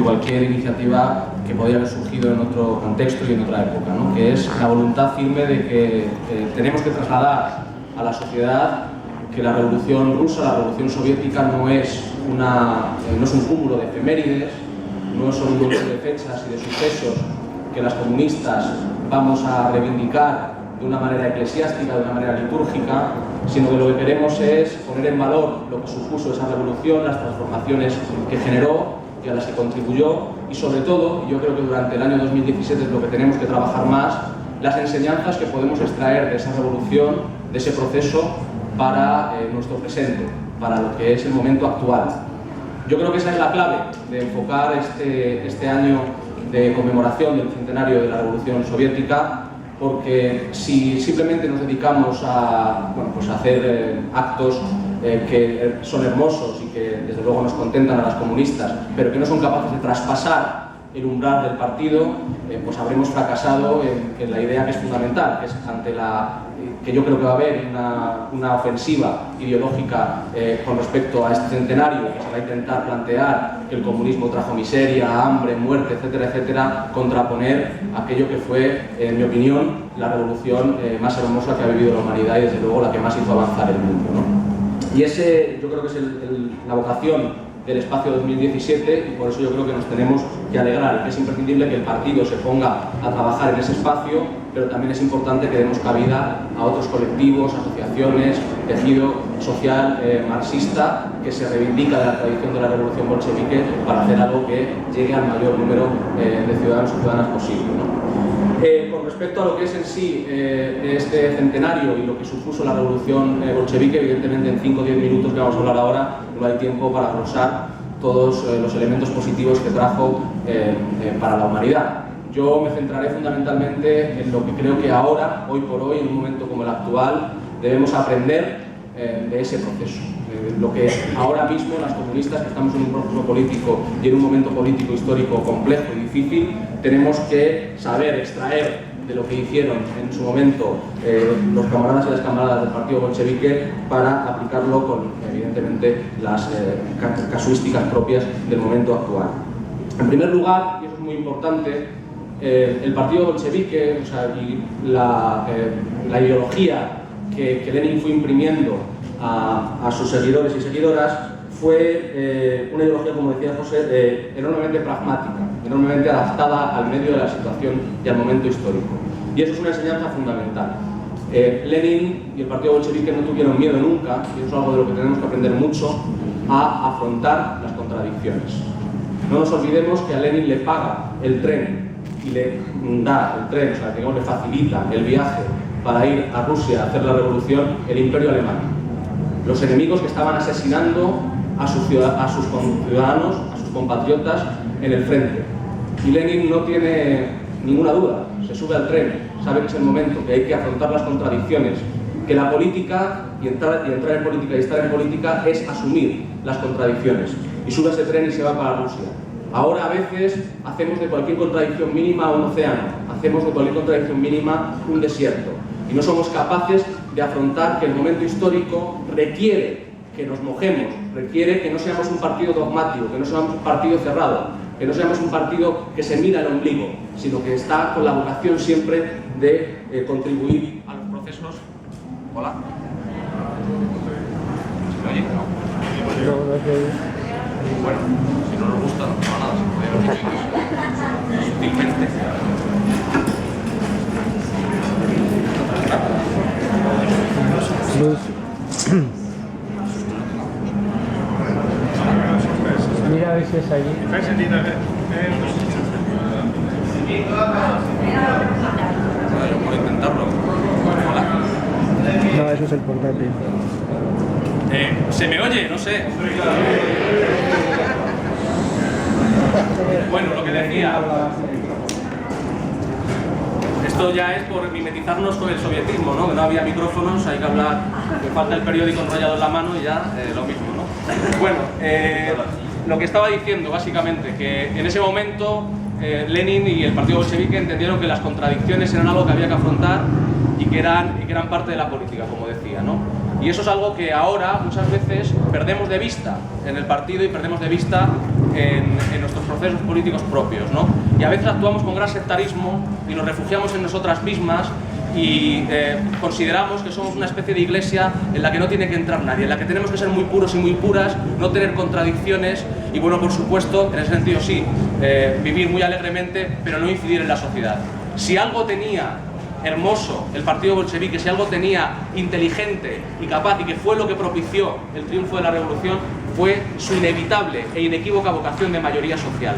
que cualquier iniciativa que podría haber surgido en otro contexto y en otra época, ¿no? Que es la voluntad firme de que tenemos que trasladar a la sociedad que la revolución rusa, la revolución soviética no es un cúmulo de efemérides, no son un número de fechas y de sucesos que las comunistas vamos a reivindicar de una manera eclesiástica, de una manera litúrgica, sino que lo que queremos es poner en valor lo que supuso esa revolución, las transformaciones que generó y a las que contribuyó, y sobre todo, y yo creo que durante el año 2017 es lo que tenemos que trabajar más, las enseñanzas que podemos extraer de esa revolución, de ese proceso, para nuestro presente, para lo que es el momento actual. Yo creo que esa es la clave de enfocar este año de conmemoración del centenario de la Revolución Soviética, porque si simplemente nos dedicamos a hacer actos que son hermosos y que desde luego nos contentan a las comunistas, pero que no son capaces de traspasar el umbral del partido, pues habremos fracasado en la idea que es fundamental, que es que yo creo que va a haber una ofensiva ideológica con respecto a este centenario, que se va a intentar plantear que el comunismo trajo miseria, hambre, muerte, etcétera, etcétera, contraponer aquello que fue, en mi opinión, la revolución más hermosa que ha vivido la humanidad y desde luego la que más hizo avanzar el mundo, ¿no? Y ese yo creo que es la vocación del espacio 2017, y por eso yo creo que nos tenemos que alegrar y que es imprescindible que el partido se ponga a trabajar en ese espacio, pero también es importante que demos cabida a otros colectivos, asociaciones, tejido social marxista que se reivindica de la tradición de la revolución bolchevique para hacer algo que llegue al mayor número de ciudadanos y ciudadanas posible, ¿no? Con respecto a lo que es en sí este centenario y lo que supuso la revolución bolchevique, evidentemente en 5 o 10 minutos que vamos a hablar ahora no hay tiempo para glosar todos los elementos positivos que trajo para la humanidad. Yo me centraré fundamentalmente en lo que creo que ahora, hoy por hoy, en un momento como el actual, debemos aprender de ese proceso. Lo que ahora mismo las comunistas, que estamos en un proceso político y en un momento político histórico complejo y difícil, tenemos que saber extraer de lo que hicieron en su momento los camaradas y las camaradas del partido bolchevique para aplicarlo con, evidentemente, las casuísticas propias del momento actual. En primer lugar, y eso es muy importante, el partido bolchevique, y la ideología que Lenin fue imprimiendo a sus seguidores y seguidoras fue una ideología, como decía José, enormemente pragmática, enormemente adaptada al medio de la situación y al momento histórico. Y eso es una enseñanza fundamental. Lenin y el partido bolchevique no tuvieron miedo nunca, y eso es algo de lo que tenemos que aprender mucho, a afrontar las contradicciones. No nos olvidemos que a Lenin le paga el tren y le da el tren, digamos, le facilita el viaje para ir a Rusia a hacer la revolución, el Imperio Alemán. Los enemigos que estaban asesinando a sus conciudadanos, a sus compatriotas en el frente. Y Lenin no tiene ninguna duda, se sube al tren, sabe que es el momento, que hay que afrontar las contradicciones, que la política, y entrar en política y estar en política es asumir las contradicciones. Y sube a ese tren y se va para Rusia. Ahora a veces hacemos de cualquier contradicción mínima un océano, hacemos de cualquier contradicción mínima un desierto. Y no somos capaces de afrontar que el momento histórico requiere que nos mojemos, requiere que no seamos un partido dogmático, que no seamos un partido cerrado, que no seamos un partido que se mira al ombligo, sino que está con la vocación siempre de contribuir a los procesos. Hola. ¿Se me oye? No. Bueno, si no nos gusta, no pasa nada, se puede ver sutilmente. Mira a ver si es allí. Yo puedo intentarlo. Hola. No, eso es el portátil. ¿Se me oye? No sé. Bueno, lo que decía. Esto ya es por mimetizarnos con el sovietismo, ¿no? Que no había micrófonos, hay que hablar, me falta el periódico enrollado en la mano y ya lo mismo, ¿no? Bueno, lo que estaba diciendo básicamente, que en ese momento Lenin y el partido bolchevique entendieron que las contradicciones eran algo que había que afrontar y que eran parte de la política, como decía, ¿no? Y eso es algo que ahora muchas veces perdemos de vista en el partido y perdemos de vista en nuestros procesos políticos propios, ¿no? Y a veces actuamos con gran sectarismo y nos refugiamos en nosotras mismas y consideramos que somos una especie de iglesia en la que no tiene que entrar nadie, en la que tenemos que ser muy puros y muy puras, no tener contradicciones y, bueno, por supuesto, en ese sentido sí, vivir muy alegremente, pero no incidir en la sociedad. Si algo tenía hermoso el partido bolchevique, si algo tenía inteligente y capaz, y que fue lo que propició el triunfo de la revolución, fue su inevitable e inequívoca vocación de mayoría social.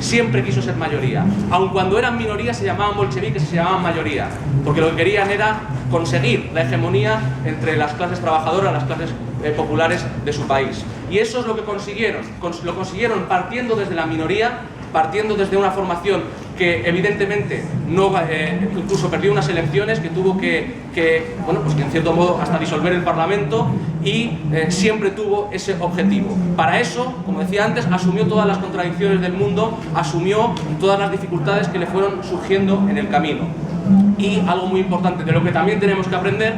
Siempre quiso ser mayoría. Aun cuando eran minorías se llamaban bolcheviques y se llamaban mayoría, porque lo que querían era conseguir la hegemonía entre las clases trabajadoras, las clases populares de su país. Y eso es lo que consiguieron. Lo consiguieron partiendo desde la minoría, partiendo desde una formación que evidentemente no, incluso perdió unas elecciones, que tuvo bueno, pues que en cierto modo hasta disolver el Parlamento, y siempre tuvo ese objetivo. Para eso, como decía antes, asumió todas las contradicciones del mundo, asumió todas las dificultades que le fueron surgiendo en el camino. Y algo muy importante, de lo que también tenemos que aprender,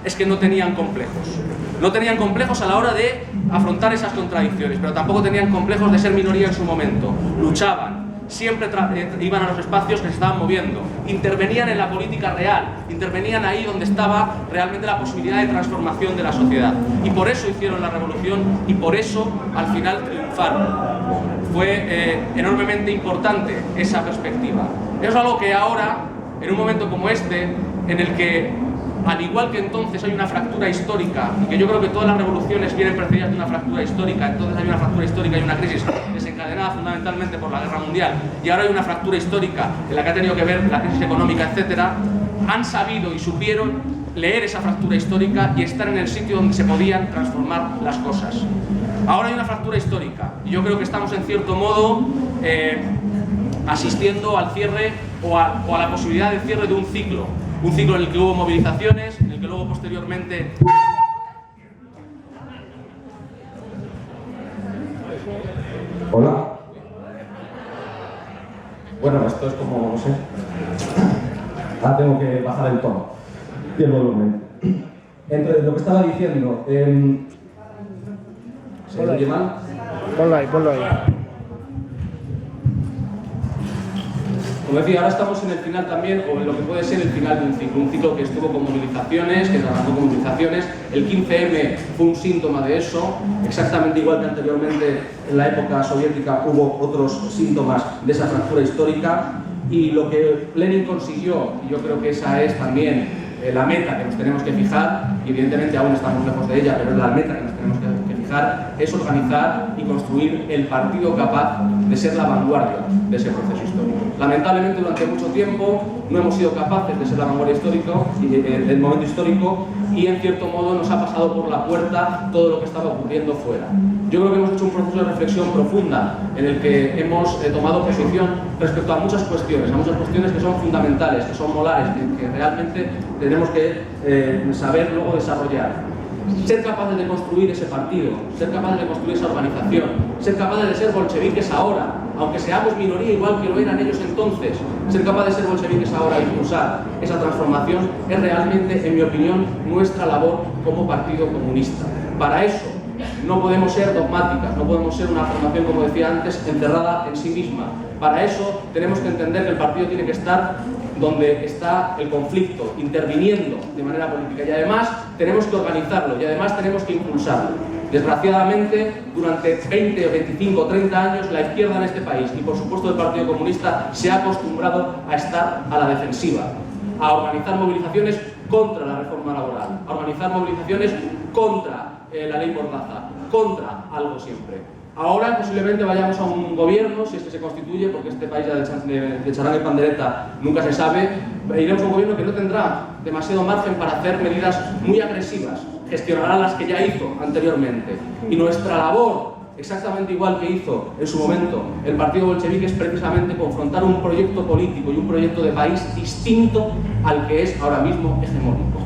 es que no tenían complejos. No tenían complejos a la hora de afrontar esas contradicciones, pero tampoco tenían complejos de ser minoría en su momento. Luchaban. Siempre iban a los espacios que se estaban moviendo, intervenían en la política real, intervenían ahí donde estaba realmente la posibilidad de transformación de la sociedad. Y por eso hicieron la revolución y por eso al final triunfaron. Fue enormemente importante esa perspectiva. Es algo que ahora, en un momento como este, en el que, al igual que entonces hay una fractura histórica, y que yo creo que todas las revoluciones vienen precedidas de una fractura histórica, entonces hay una fractura histórica y una crisis desencadenada fundamentalmente por la Guerra Mundial, y ahora hay una fractura histórica en la que ha tenido que ver la crisis económica, etcétera, han sabido y supieron leer esa fractura histórica y estar en el sitio donde se podían transformar las cosas. Ahora hay una fractura histórica, y yo creo que estamos en cierto modo asistiendo al cierre o a la posibilidad de cierre de un ciclo en el que hubo movilizaciones, en el que luego posteriormente... Hola. Bueno, esto es como, no sé. Ahora tengo que bajar el tono y el volumen. Entonces, lo que estaba diciendo... ¿Se oye mal? Ponlo ahí, ponlo ahí. Como decía, ahora estamos en el final también, o en lo que puede ser el final de un ciclo que estuvo con movilizaciones, que trabajó con movilizaciones. El 15M fue un síntoma de eso, exactamente igual que anteriormente en la época soviética hubo otros síntomas de esa fractura histórica, y lo que Lenin consiguió, y yo creo que esa es también la meta que nos tenemos que fijar, y evidentemente aún estamos lejos de ella, pero es la meta que nos tenemos que fijar, es organizar y construir el partido capaz de ser la vanguardia de ese proceso histórico. Lamentablemente durante mucho tiempo no hemos sido capaces de ser la vanguardia del momento histórico, y en cierto modo nos ha pasado por la puerta todo lo que estaba ocurriendo fuera. Yo creo que hemos hecho un proceso de reflexión profunda en el que hemos tomado posición respecto a muchas cuestiones que son fundamentales, que son molares, que realmente tenemos que saber luego desarrollar. Ser capaces de construir ese partido, ser capaces de construir esa organización, ser capaces de ser bolcheviques ahora, aunque seamos minoría igual que lo eran ellos entonces, ser capaces de ser bolcheviques ahora e impulsar esa transformación es realmente, en mi opinión, nuestra labor como Partido Comunista. Para eso no podemos ser dogmáticas, no podemos ser una formación, como decía antes, encerrada en sí misma. Para eso tenemos que entender que el partido tiene que estar donde está el conflicto, interviniendo de manera política, y además tenemos que organizarlo, y además tenemos que impulsarlo. Desgraciadamente, durante 20, 25 o 30 años, la izquierda en este país, y por supuesto el Partido Comunista, se ha acostumbrado a estar a la defensiva, a organizar movilizaciones contra la reforma laboral, a organizar movilizaciones contra la ley Mordaza, contra algo siempre. Ahora posiblemente vayamos a un gobierno, si es que se constituye, porque este país ya de charanga y pandereta nunca se sabe, iremos a un gobierno que no tendrá demasiado margen para hacer medidas muy agresivas, gestionará las que ya hizo anteriormente. Y nuestra labor, exactamente igual que hizo en su momento el partido bolchevique, es precisamente confrontar un proyecto político y un proyecto de país distinto al que es ahora mismo hegemónico.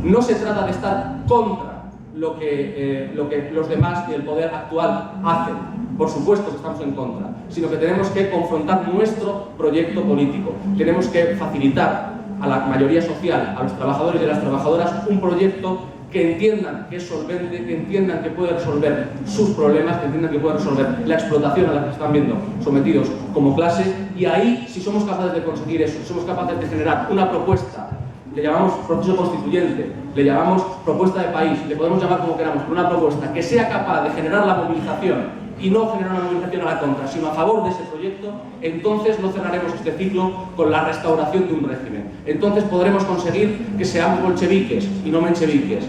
No se trata de estar contra lo que los demás y el poder actual hacen, por supuesto que estamos en contra, sino que tenemos que confrontar nuestro proyecto político. Tenemos que facilitar a la mayoría social, a los trabajadores y a las trabajadoras, un proyecto que entiendan que es solvente, que entiendan que puede resolver sus problemas, que entiendan que puede resolver la explotación a la que se están viendo sometidos como clase, y ahí, si somos capaces de conseguir eso, si somos capaces de generar una propuesta, le llamamos proceso constituyente, le llamamos propuesta de país, le podemos llamar como queramos, pero una propuesta que sea capaz de generar la movilización y no generar una movilización a la contra, sino a favor de ese proyecto, entonces no cerraremos este ciclo con la restauración de un régimen. Entonces podremos conseguir que seamos bolcheviques y no mencheviques.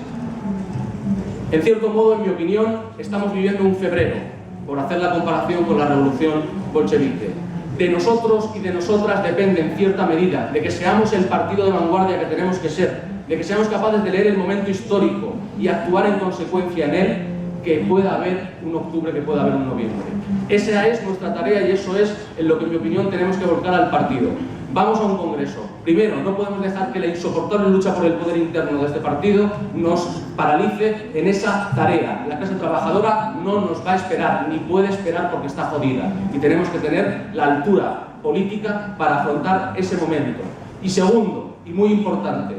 En cierto modo, en mi opinión, estamos viviendo un febrero, por hacer la comparación con la revolución bolchevique. De nosotros y de nosotras depende en cierta medida de que seamos el partido de vanguardia que tenemos que ser, de que seamos capaces de leer el momento histórico y actuar en consecuencia en él, que pueda haber un octubre, que pueda haber un noviembre. Esa es nuestra tarea y eso es en lo que, en mi opinión, tenemos que volcar al partido. Vamos a un congreso. Primero, no podemos dejar que la insoportable lucha por el poder interno de este partido nos paralice en esa tarea. La clase trabajadora no nos va a esperar, ni puede esperar porque está jodida. Y tenemos que tener la altura política para afrontar ese momento. Y segundo, y muy importante,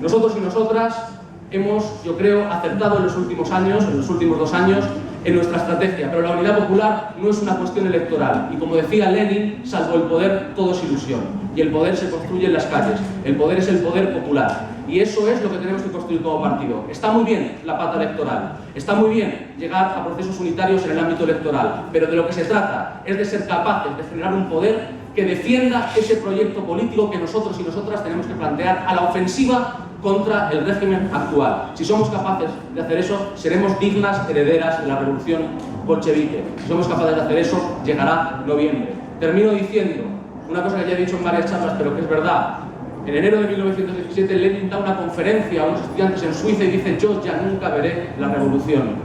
nosotros y nosotras hemos, yo creo, acertado en los últimos años, en los últimos 2 años, en nuestra estrategia, pero la unidad popular no es una cuestión electoral y, como decía Lenin, salvo el poder todo es ilusión y el poder se construye en las calles, el poder es el poder popular y eso es lo que tenemos que construir como partido. Está muy bien la pata electoral, está muy bien llegar a procesos unitarios en el ámbito electoral, pero de lo que se trata es de ser capaces de generar un poder que defienda ese proyecto político que nosotros y nosotras tenemos que plantear a la ofensiva contra el régimen actual. Si somos capaces de hacer eso, seremos dignas herederas de la revolución bolchevique. Si somos capaces de hacer eso, llegará noviembre. Termino diciendo una cosa que ya he dicho en varias charlas, pero que es verdad. En enero de 1917, Lenin da una conferencia a unos estudiantes en Suiza y dice: yo ya nunca veré la revolución.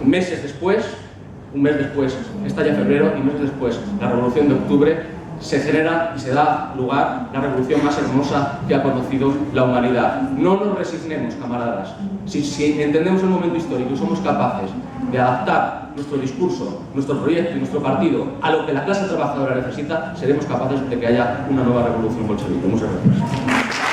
Meses después, un mes después, estalla febrero, y meses después, la revolución de octubre, se genera y se da lugar la revolución más hermosa que ha conocido la humanidad. No nos resignemos, camaradas. Si entendemos el momento histórico y somos capaces de adaptar nuestro discurso, nuestro proyecto y nuestro partido a lo que la clase trabajadora necesita, seremos capaces de que haya una nueva revolución bolchevique. Muchas gracias.